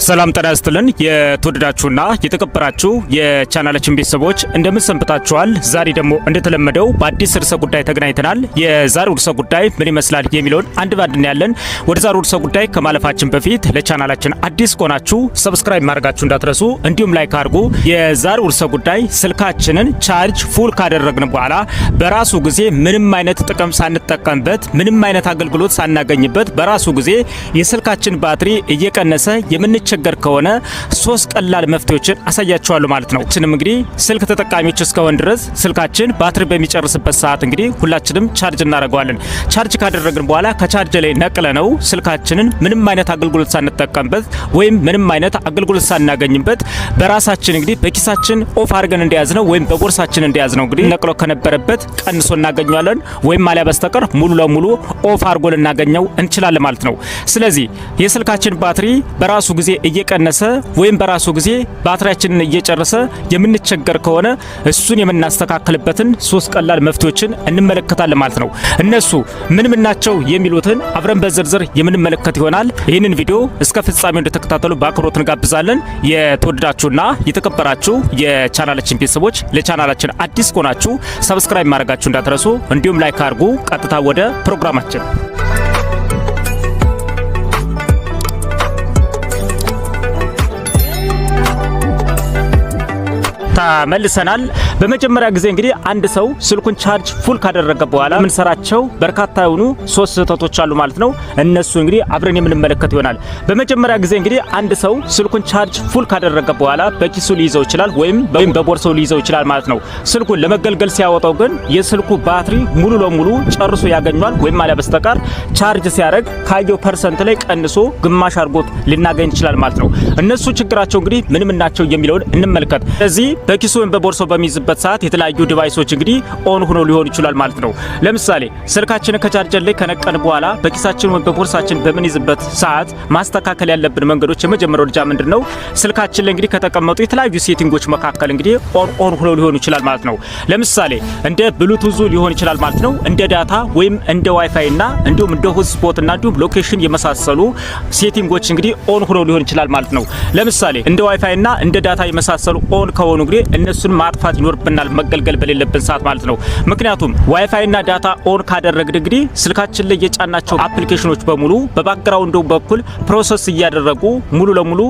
ሰላም ጤና ይስጥልን። የተወደዳችሁና የተከበራችሁ የቻናላችን ቤተሰቦች እንደምን ሰንብታችኋል? ዛሬ ደግሞ እንደተለመደው በአዲስ ርዕሰ ጉዳይ ተገናኝተናል። የዛሬው ርዕሰ ጉዳይ ምን ይመስላል የሚለውን አንድ ባንድ እናያለን። ወደ ዛሬው ርዕሰ ጉዳይ ከማለፋችን በፊት ለቻናላችን አዲስ ከሆናችሁ ሰብስክራይብ ማድረጋችሁ እንዳትረሱ፣ እንዲሁም ላይክ አድርጉ። የዛሬው ርዕሰ ጉዳይ ስልካችንን ቻርጅ ፉል ካደረግን በኋላ በራሱ ጊዜ ምንም አይነት ጥቅም ሳንጠቀምበት ምንም አይነት አገልግሎት ሳናገኝበት በራሱ ጊዜ የስልካችን ባትሪ እየቀነሰ ቸገር ከሆነ ሶስት ቀላል መፍትሄዎችን አሳያችኋለሁ ማለት ነው። እችንም እንግዲህ ስልክ ተጠቃሚዎች እስከሆን ድረስ ስልካችን ባትሪ በሚጨርስበት ሰዓት እንግዲህ ሁላችንም ቻርጅ እናደርገዋለን። ቻርጅ ካደረግን በኋላ ከቻርጅ ላይ ነቅለነው ስልካችንን ምንም አይነት አገልግሎት ሳንጠቀምበት ወይም ምንም አይነት አገልግሎት ሳናገኝበት በራሳችን እንግዲህ በኪሳችን ኦፍ አድርገን እንደያዝነው ወይም በቦርሳችን እንደያዝነው እንግዲህ ነቅሎ ከነበረበት ቀንሶ እናገኘዋለን ወይም አሊያ በስተቀር ሙሉ ለሙሉ ኦፍ አድርጎ ልናገኘው እንችላለን ማለት ነው። ስለዚህ የስልካችን ባትሪ በራሱ ጊዜ እየቀነሰ ወይም በራሱ ጊዜ ባትሪያችንን እየጨረሰ የምንቸገር ከሆነ እሱን የምናስተካክልበትን ሶስት ቀላል መፍትሄዎችን እንመለከታለን ማለት ነው። እነሱ ምን ናቸው የሚሉትን አብረን በዝርዝር የምንመለከት ይሆናል። ይህንን ቪዲዮ እስከ ፍጻሜው እንድትከታተሉ በአክብሮት እንጋብዛለን። የተወደዳችሁና የተከበራችሁ የቻናላችን ቤተሰቦች ለቻናላችን አዲስ ከሆናችሁ ሰብስክራይብ ማድረጋችሁ እንዳትረሱ፣ እንዲሁም ላይክ አድርጉ። ቀጥታ ወደ ፕሮግራማችን ተመልሰናል። በመጀመሪያ ጊዜ እንግዲህ አንድ ሰው ስልኩን ቻርጅ ፉል ካደረገ በኋላ የምንሰራቸው በርካታ የሆኑ ሶስት ስህተቶች አሉ ማለት ነው። እነሱ እንግዲህ አብረን የምንመለከት ይሆናል። በመጀመሪያ ጊዜ እንግዲህ አንድ ሰው ስልኩን ቻርጅ ፉል ካደረገ በኋላ በኪሱ ሊይዘው ይችላል ወይም በቦርሳው ሊይዘው ይችላል ማለት ነው። ስልኩን ለመገልገል ሲያወጣው ግን የስልኩ ባትሪ ሙሉ ለሙሉ ጨርሶ ያገኛል ወይም አለ በስተቀር ቻርጅ ሲያደርግ ካየው ፐርሰንት ላይ ቀንሶ ግማሽ አድርጎት ልናገኝ ይችላል ማለት ነው። እነሱ ችግራቸው እንግዲህ ምንም ናቸው የሚለውን እንመልከት። ስለዚህ በኪሱ ወይም በቦርሳው በሚይዝበት ሰዓት የተለያዩ ዲቫይሶች እንግዲህ ኦን ሆኖ ሊሆን ይችላል ማለት ነው። ለምሳሌ ስልካችንን ከቻርጀር ላይ ከነቀን በኋላ በኪሳችን ወይም በቦርሳችን በምንይዝበት ሰዓት ማስተካከል ያለብን መንገዶች የመጀመሪያው ደረጃ ምንድነው? ስልካችን ላይ እንግዲህ ከተቀመጡ የተለያዩ ሴቲንጎች መካከል እንግዲህ ኦን ሆኖ ሊሆን ይችላል ማለት ነው። ለምሳሌ እንደ ብሉቱዝ ሊሆን ይችላል ማለት ነው። እንደ ዳታ ወይም እንደ ዋይፋይ እና እንዲሁም እንደ ሆትስፖት እና እንዲሁም ሎኬሽን የመሳሰሉ ሴቲንጎች እንግዲህ ኦን ሆኖ ሊሆን ይችላል ማለት ነው። ለምሳሌ እንደ ዋይፋይ እና እንደ ዳታ የመሳሰሉ ኦን ከሆኑ እንግዲህ እነሱን ማጥፋት ይኖርብናል መገልገል በሌለብን ሰዓት ማለት ነው። ምክንያቱም ዋይፋይ እና ዳታ ኦን ካደረግን እንግዲህ ስልካችን ላይ የጫናቸው አፕሊኬሽኖች በሙሉ በባክግራውንዱ በኩል ፕሮሰስ እያደረጉ ሙሉ ለሙሉ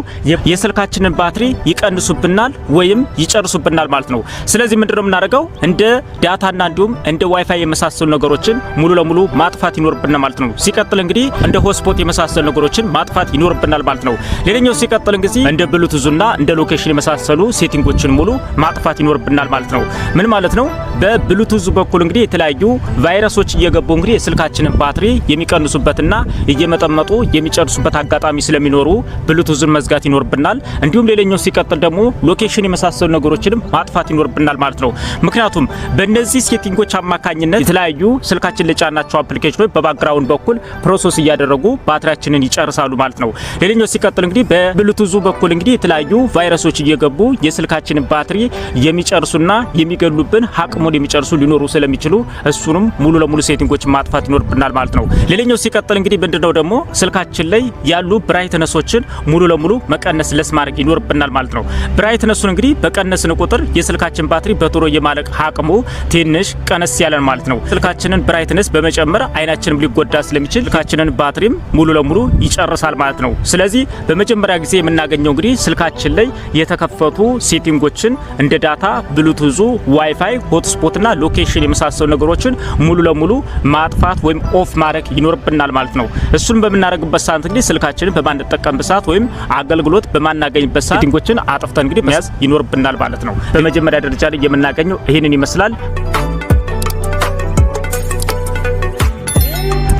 የስልካችንን ባትሪ ይቀንሱብናል ወይም ይጨርሱብናል ማለት ነው። ስለዚህ ምንድነው የምናደርገው? እንደ ዳታና እንዲሁም እንደ ዋይፋይ የመሳሰሉ ነገሮችን ሙሉ ለሙሉ ማጥፋት ይኖርብናል ማለት ነው። ሲቀጥል እንግዲህ እንደ ሆትስፖት የመሳሰሉ ነገሮችን ማጥፋት ይኖርብናል ማለት ነው። ሌላኛው ሲቀጥል እንግዲህ እንደ ብሉቱዝና እንደ ሎኬሽን የመሳሰሉ ሴቲንጎችን ሙሉ ማጥፋት ይኖርብናል ማለት ነው። ምን ማለት ነው? በብሉቱዝ በኩል እንግዲህ የተለያዩ ቫይረሶች እየገቡ እንግዲህ የስልካችንን ባትሪ የሚቀንሱበትና እየመጠመጡ የሚጨርሱበት አጋጣሚ ስለሚኖሩ ብሉቱዝን መዝጋት ይኖርብናል። እንዲሁም ሌላኛው ሲቀጥል ደግሞ ሎኬሽን የመሳሰሉ ነገሮችንም ማጥፋት ይኖርብናል ማለት ነው። ምክንያቱም በእነዚህ ሴቲንጎች አማካኝነት የተለያዩ ስልካችን ለጫናቸው አፕሊኬሽኖች በባክግራውንድ በኩል ፕሮሰስ እያደረጉ ባትሪያችንን ይጨርሳሉ ማለት ነው። ሌላኛው ሲቀጥል እንግዲህ በብሉቱዝ በኩል እንግዲህ የተለያዩ ቫይረሶች እየገቡ የስልካችንን ባትሪ የሚጨርሱና የሚገሉብን አቅሙን የሚጨርሱ ሊኖሩ ስለሚችሉ እሱንም ሙሉ ለሙሉ ሴቲንጎችን ማጥፋት ይኖርብናል ማለት ነው። ሌላኛው ሲቀጥል እንግዲህ ምንድነው ደግሞ ስልካችን ላይ ያሉ ብራይትነሶችን ሙሉ ለሙሉ መቀነስ ለስ ማድረግ ይኖርብናል ማለት ነው። ብራይትነሱን እንግዲህ በቀነስን ቁጥር የስልካችን ባትሪ በቶሎ የማለቅ አቅሙ ትንሽ ቀነስ ያለን ማለት ነው። ስልካችንን ብራይትነስ በመጨመር አይናችንም ሊጎዳ ስለሚችል ስልካችንን ባትሪም ሙሉ ለሙሉ ይጨርሳል ማለት ነው። ስለዚህ በመጀመሪያ ጊዜ የምናገኘው እንግዲህ ስልካችን ላይ የተከፈቱ ሴቲንጎችን እንደ ዳታ፣ ብሉቱዝ፣ ዋይፋይ፣ ሆትስፖት እና ሎኬሽን የመሳሰሉ ነገሮችን ሙሉ ለሙሉ ማጥፋት ወይም ኦፍ ማድረግ ይኖርብናል ማለት ነው። እሱን በምናደርግበት ሰዓት እንግዲህ ስልካችንን በማንጠቀምበት ሰዓት ወይም አገልግሎት በማናገኝበት ሰዓት ሴቲንጎችን አጥፍተን እንግዲህ መያዝ ይኖርብናል ማለት ነው። በመጀመሪያ ደረጃ ላይ የምናገኘው ይሄንን ይመስላል።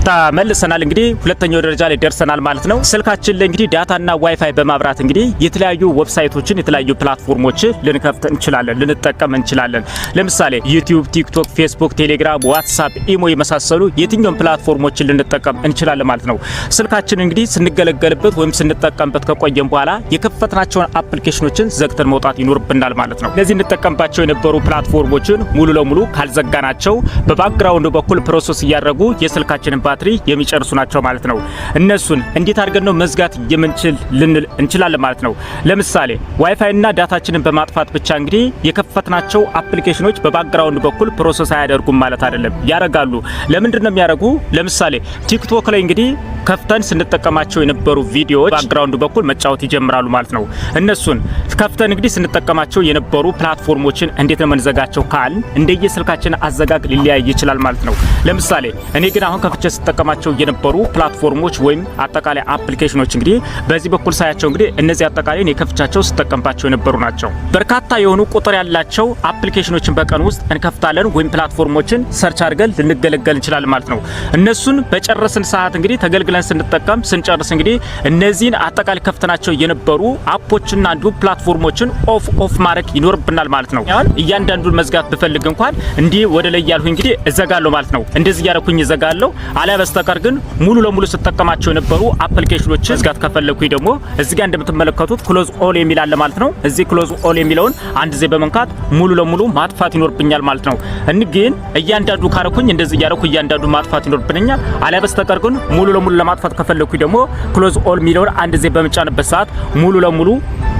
ተመልሰናል። እንግዲህ ሁለተኛው ደረጃ ላይ ደርሰናል ማለት ነው። ስልካችን ላይ እንግዲህ ዳታና ዋይፋይ በማብራት እንግዲህ የተለያዩ ዌብሳይቶችን የተለያዩ ፕላትፎርሞችን ልንከፍት እንችላለን፣ ልንጠቀም እንችላለን። ለምሳሌ ዩቲዩብ፣ ቲክቶክ፣ ፌስቡክ፣ ቴሌግራም፣ ዋትስአፕ፣ ኢሞ የመሳሰሉ የትኛውም ፕላትፎርሞችን ልንጠቀም እንችላለን ማለት ነው። ስልካችን እንግዲህ ስንገለገልበት ወይም ስንጠቀምበት ከቆየን በኋላ የከፈትናቸውን አፕሊኬሽኖችን ዘግተን መውጣት ይኖርብናል ማለት ነው። ለዚህ እንጠቀምባቸው የነበሩ ፕላትፎርሞችን ሙሉ ለሙሉ ካልዘጋናቸው በባክግራውንድ በኩል ፕሮሰስ እያደረጉ የስልካችንን ባትሪ የሚጨርሱ ናቸው ማለት ነው። እነሱን እንዴት አድርገን ነው መዝጋት የምንችል ልንል እንችላለን ማለት ነው። ለምሳሌ ዋይፋይ እና ዳታችንን በማጥፋት ብቻ እንግዲህ የከፈትናቸው አፕሊኬሽኖች በባክግራውንድ በኩል ፕሮሰስ አያደርጉም ማለት አይደለም። ያረጋሉ። ለምንድን ነው የሚያረጉ? ለምሳሌ ቲክቶክ ላይ እንግዲህ ከፍተን ስንጠቀማቸው የነበሩ ቪዲዮዎች ባክግራውንድ በኩል መጫወት ይጀምራሉ ማለት ነው። እነሱን ከፍተን እንግዲህ ስንጠቀማቸው የነበሩ ፕላትፎርሞችን እንዴት ነው መንዘጋቸው ካል እንደየስልካችን አዘጋግ ሊለያይ ይችላል ማለት ነው። ለምሳሌ እኔ ግን አሁን ከፍቼ ስጠቀማቸው የነበሩ ፕላትፎርሞች ወይም አጠቃላይ አፕሊኬሽኖች እንግዲህ በዚህ በኩል ሳያቸው እንግዲህ እነዚህ አጠቃላይ እኔ ከፍቻቸው ስጠቀምባቸው የነበሩ ናቸው። በርካታ የሆኑ ቁጥር ያላቸው አፕሊኬሽኖችን በቀን ውስጥ እንከፍታለን ወይም ፕላትፎርሞችን ሰርች አድርገን ልንገለገል እንችላለን ማለት ነው። እነሱን በጨረስን ሰዓት እንግዲህ ተገልግለን ስንጠቀም ስንጨርስ እንግዲህ እነዚህን አጠቃላይ ከፍተናቸው የነበሩ አፖችና እንዲሁም ፕላትፎርሞችን ኦፍ ማድረግ ይኖርብናል ማለት ነው። እያንዳንዱን መዝጋት ብፈልግ እንኳን እንዲህ ወደ ላይ ያልሁኝ እንግዲህ እዘጋለሁ ማለት ነው። እንደዚህ ያረኩኝ እዘጋለሁ። አለያ በስተቀር ግን ሙሉ ለሙሉ ስጠቀማቸው የነበሩ አፕሊኬሽኖችን መዝጋት ከፈለኩኝ ደግሞ እዚህ ጋር እንደምትመለከቱት ክሎዝ ኦል የሚል አለ ማለት ነው። እዚህ ክሎዝ ኦል የሚለውን አንድ ጊዜ በመንካት ሙሉ ለሙሉ ማጥፋት ይኖርብኛል ማለት ነው። ግን እያንዳንዱ ካረኩኝ እንደዚህ ያረኩ እያንዳንዱ ማጥፋት ይኖርብኛል። አለያ በስተቀር ግን ሙሉ ለሙሉ ለማጥፋት ከፈለኩኝ ደግሞ ክሎዝ ኦል የሚለውን አንድ ጊዜ በመጫንበት ሰዓት ሙሉ ለሙሉ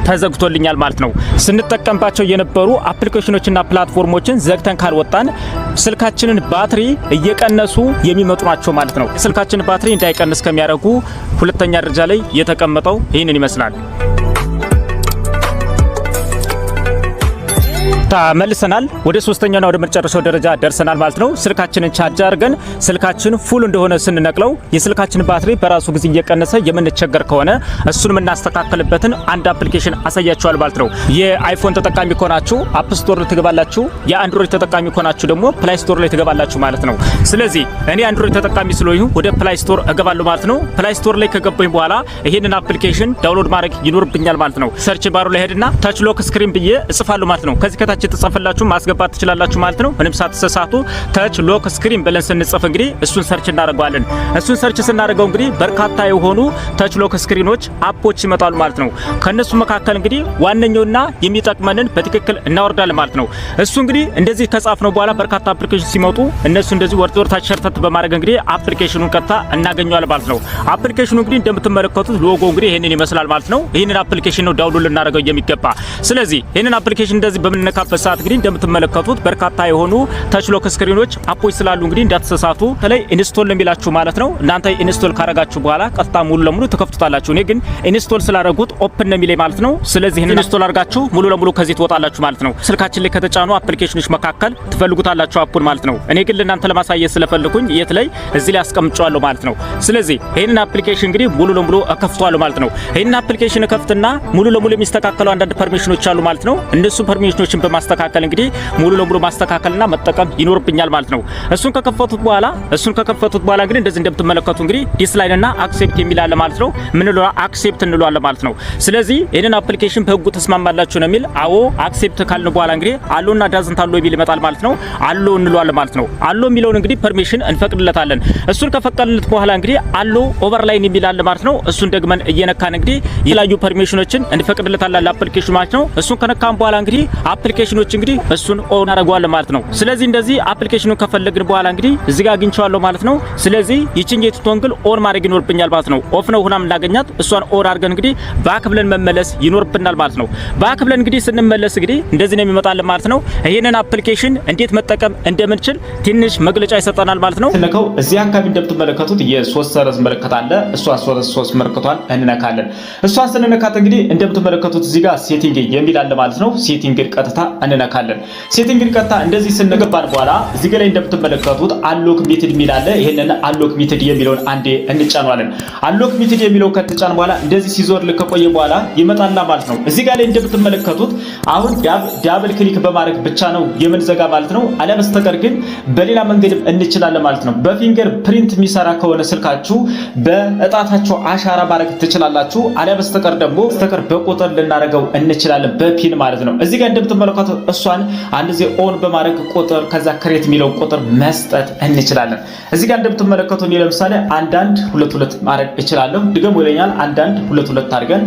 ተዘግቶልኛል ማለት ነው። ስንጠቀምባቸው የነበሩ አፕሊኬሽኖችና ፕላትፎርሞችን ዘግተን ካልወጣን ስልካችንን ባትሪ እየቀነሱ የሚመጡ ናቸው ማለት ነው። ስልካችንን ባትሪ እንዳይቀንስ ከሚያደርጉ ሁለተኛ ደረጃ ላይ የተቀመጠው ይህንን ይመስላል። ተመልሰናል። ወደ ሶስተኛውና ወደ መጨረሻው ደረጃ ደርሰናል ማለት ነው። ስልካችንን ቻርጅ አድርገን ስልካችን ፉል እንደሆነ ስንነቅለው የስልካችን ባትሪ በራሱ ጊዜ እየቀነሰ የምንቸገር ከሆነ እሱን የምናስተካክልበትን አንድ አፕሊኬሽን አሳያችኋል ማለት ነው። የአይፎን ተጠቃሚ ከሆናችሁ አፕ ስቶር ላይ ትገባላችሁ። የአንድሮይድ ተጠቃሚ ከሆናችሁ ደግሞ ፕላይ ስቶር ላይ ትገባላችሁ ማለት ነው። ስለዚህ እኔ አንድሮይድ ተጠቃሚ ስለሆንኩ ወደ ፕላይ ስቶር እገባለሁ ማለት ነው። ፕላይ ስቶር ላይ ከገባኝ በኋላ ይሄንን አፕሊኬሽን ዳውንሎድ ማድረግ ይኖርብኛል ማለት ነው። ሰርች ባሩ ላይ ሄድና ታች ሎክ ስክሪን ብዬ እጽፋለሁ ማለት ነው። ከዚህ ተጽፈላችሁ ማስገባት ትችላላችሁ ማለት ነው። ምንም ሳትሰሳቱ ታች ሎክ ስክሪን ብለን ስንጽፍ እንግዲህ እሱን ሰርች እናደርጋለን። እሱን ሰርች ስናደርገው እንግዲህ በርካታ የሆኑ ታች ሎክ ስክሪኖች አፖች ይመጣሉ ማለት ነው። ከነሱ መካከል እንግዲህ ዋነኛውና የሚጠቅመንን በትክክል እናወርዳለን ማለት ነው። እሱ እንግዲህ እንደዚህ ከጻፍነው በኋላ በርካታ አፕሊኬሽን ሲመጡ እነሱ እንደዚህ ወርድ ታች ሸርተት በማድረግ እንግዲህ አፕሊኬሽኑን ቀጥታ እናገኘዋለን ማለት ነው። አፕሊኬሽኑ እንግዲህ እንደምትመለከቱት ሎጎ እንግዲህ ይሄንን ይመስላል ማለት ነው። ይሄንን አፕሊኬሽን ነው ዳውንሎድ ልናደርገው የሚገባ። ስለዚህ ይሄንን አፕሊኬሽን እንደዚህ በመነካበት ሰዓት እንግዲህ እንደምትመለከቱት በርካታ የሆኑ ታች ሎክ ስክሪኖች አፖች ስላሉ እንግዲህ እንዳትሰሳቱ ከላይ ኢንስቶል ለሚላችሁ ማለት ነው። እናንተ ኢንስቶል ካረጋችሁ በኋላ ቀጥታ ሙሉ ለሙሉ ተከፍቱታላችሁ። እኔ ግን ኢንስቶል ስላደረጉት ኦፕን ነው የሚለኝ ማለት ነው። ስለዚህ ኢንስቶል አድርጋችሁ ሙሉ ለሙሉ ከዚህ ትወጣላችሁ ማለት ነው። ስልካችን ላይ ከተጫኑ አፕሊኬሽኖች መካከል ትፈልጉታላችሁ አፑን ማለት ነው። እኔ ግን ለእናንተ ለማሳየት ስለፈልኩኝ የት ላይ እዚህ ላይ አስቀምጫለሁ ማለት ነው። ስለዚህ ይሄንን አፕሊኬሽን እንግዲህ ሙሉ ለሙሉ እከፍቷለሁ ማለት ነው። ይሄንን አፕሊኬሽን ከፍትና ሙሉ ለሙሉ የሚስተካከሉ አንዳንድ ፐርሚሽኖች አሉ ማለት ነው። እነሱ ፐርሚሽኖችን በማስተካከል እንግዲህ ሙሉ ለሙሉ ማስተካከልና መጠቀም ይኖርብኛል ማለት ነው። እሱን ከከፈቱት በኋላ እንግዲህ እንደዚህ እንደምትመለከቱ እንግዲህ ዲስላይን እና አክሴፕት የሚል አለ ማለት ነው። ምን ነው አክሴፕት እንለዋለን ማለት ነው። ስለዚህ ይሄንን አፕሊኬሽን በህጉ ተስማማላችሁ ነው የሚል አዎ አክሴፕት ካልን በኋላ እንግዲህ አሎና ዳዝንት አሎ የሚል ይመጣል ማለት ነው። አሎ እንለዋለን ማለት ነው። አሎ የሚለውን እንግዲህ ፐርሚሽን እንፈቅድለታለን። እሱን ከፈቀድለት በኋላ እንግዲህ አሎ ኦቨርላይን የሚል አለ ማለት ነው። እሱን ደግመን እየነካን እንግዲህ የተለያዩ ፐርሚሽኖችን እንፈቅድለታለን ለአፕሊኬሽኑ ማለት ነው። እሱን ከነካን በኋላ እንግዲህ አፕሊኬሽኖች እንግዲህ እሱን ኦን አደርገዋለሁ ማለት ነው። ስለዚህ እንደዚህ አፕሊኬሽኑን ከፈለግን በኋላ እንግዲህ እዚህ ጋር አግኝቼዋለሁ ማለት ነው። ስለዚህ ይቺን የቱቶንግል ኦን ማድረግ ይኖርብኛል ማለት ነው። ኦፍ ነው ሆናም እናገኛት እሷን ኦን አድርገን እንግዲህ ባክ ብለን መመለስ ይኖርብናል ማለት ነው። ባክ ብለን እንግዲህ ስንመለስ እንግዲህ እንደዚህ ነው የሚመጣልን ማለት ነው። ይሄንን አፕሊኬሽን እንዴት መጠቀም እንደምንችል ትንሽ መግለጫ ይሰጠናል ማለት ነው። ስንነካው እዚህ አካባቢ እንደምትመለከቱት የሶስት ሰረዝ ምልክት አለ። እሷን ሶስት ምልክቷን እንነካለን። እሷን ስንነካት እንግዲህ እንደምትመለከቱት እዚህ ጋር ሴቲንግ የሚል አለ ማለት ነው። ሴቲንግን ቀጥታ እንነካለን። ሴቲንግን ቀጥታ እንደዚህ ስንገባን በኋላ እዚህ ጋር እንደምትመለከቱት አንሎክ ሜትድ የሚል አለ። ይሄንን አንሎክ ሜትድ የሚለውን አንዴ እንጫናለን። አንሎክ ሜትድ የሚለው ከተጫን በኋላ እንደዚህ ሲዞር ከቆየ በኋላ ይመጣልና ማለት ነው። እዚህ ጋር እንደምትመለከቱት አሁን ዳብል ክሊክ በማድረግ ብቻ ነው የምንዘጋ ማለት ነው። አለ በስተቀር ግን በሌላ መንገድም እንችላለን ማለት ነው። በፊንገር ፕሪንት የሚሰራ ከሆነ ስልካችሁ በእጣታችሁ አሻራ ማድረግ ትችላላችሁ። አለ በስተቀር ደግሞ በቁጥር ልናደርገው እንችላለን በፒን ማለት ነው። እዚህ ጋር እንደምትመለከቱት እንደምትመለከቱት እሷን አንድ ጊዜ ኦን በማድረግ ቁጥር ከዛ ክሬት የሚለው ቁጥር መስጠት እንችላለን። እዚህ ጋር እንደምትመለከቱት እኔ ለምሳሌ 1-1-2 ማድረግ እችላለሁ። ድገም ይለኛል። 1-1-2 አድርገን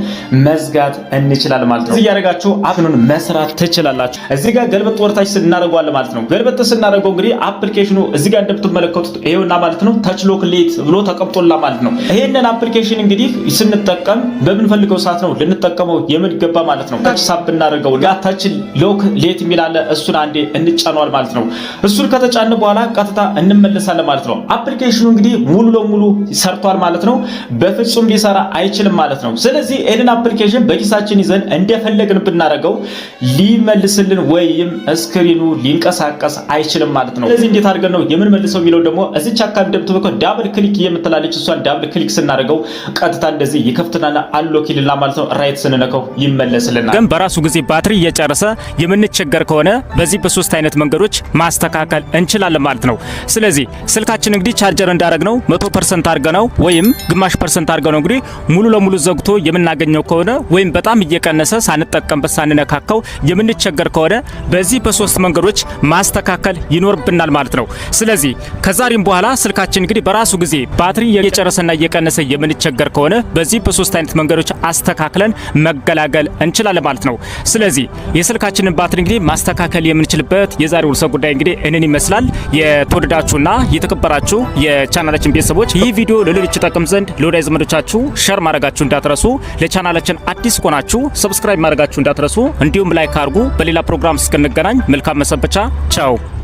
መዝጋት እንችላለን ማለት ነው። እዚህ ያደረጋችሁ አብኑን መስራት ትችላላችሁ። እዚህ ጋር ገልበጥ ወርታች ስናደርገዋለን ማለት ነው። ገልበጥ ስናደርገው እንግዲህ አፕሊኬሽኑ እዚህ ጋር እንደምትመለከቱት ይሄውና ማለት ነው ተች ሎክ ሌት ብሎ ተቀምጦላ ማለት ነው። ይሄንን አፕሊኬሽን እንግዲህ ስንጠቀም በምንፈልገው ሰዓት ነው ልንጠቀመው የምንገባ ማለት ነው። ታች ሳብ እናደርገው ጋ ታች ሎክ ሌት የሚላለ እሱን አንዴ እንጫነዋል ማለት ነው። እሱን ከተጫነ በኋላ ቀጥታ እንመለሳለን ማለት ነው። አፕሊኬሽኑ እንግዲህ ሙሉ ለሙሉ ሰርቷል ማለት ነው። በፍጹም ሊሰራ አይችልም ማለት ነው። ስለዚህ ይሄንን አፕሊኬሽን በኪሳችን ይዘን እንደፈለግን ብናደርገው ሊመልስልን ወይም ስክሪኑ ሊንቀሳቀስ አይችልም ማለት ነው። ስለዚህ እንዴት አድርገን ነው የምንመልሰው የሚለው ደግሞ እዚች አካባቢ እንደምትመለከቱ ዳብል ክሊክ የምትላለች እሷን ዳብል ክሊክ ስናደርገው ቀጥታ እንደዚህ ይከፍትናል አንሎክ ይልናል ማለት ነው። ራይት ስንነካው ይመለስልናል። ግን በራሱ ጊዜ ባትሪ እየጨረሰ የምንቸገር ከሆነ በዚህ በሶስት አይነት መንገዶች ማስተካከል እንችላለን ማለት ነው። ስለዚህ ስልካችን እንግዲህ ቻርጀር እንዳደረግነው 100% አድርገነው ወይም ግማሽ ፐርሰንት አድርገነው እንግዲህ ሙሉ ለሙሉ ዘግቶ የምናገኘው ከሆነ ወይም በጣም እየቀነሰ ሳንጠቀምበት ሳንነካካው የምንቸገር ከሆነ በዚህ በሶስት መንገዶች ማስተካከል ይኖርብናል ማለት ነው። ስለዚህ ከዛሬም በኋላ ስልካችን እንግዲህ በራሱ ጊዜ ባትሪ እየጨረሰና እየቀነሰ የምንቸገር ከሆነ በዚህ በሶስት አይነት መንገዶች አስተካክለን መገላገል እንችላለን ማለት ነው። ስለዚህ የስልካችንን ባትሪ እንግዲህ ማስተካከል የምንችልበት የዛሬው ርዕሰ ጉዳይ እንግዲህ እንን ይመስላል። የተወደዳችሁና የተከበራችሁ የቻናላችን ቤተሰቦች ይህ ቪዲዮ ለሌሎች ይጠቅም ዘንድ ለወዳጅ ዘመዶቻችሁ ሸር ማድረጋችሁ እንዳትረሱ፣ ለቻናላችን አዲስ ከሆናችሁ ሰብስክራይብ ማድረጋችሁ እንዳትረሱ፣ እንዲሁም ላይክ አድርጉ። በሌላ ፕሮግራም እስክንገናኝ መልካም መሰንበቻ። ቻው።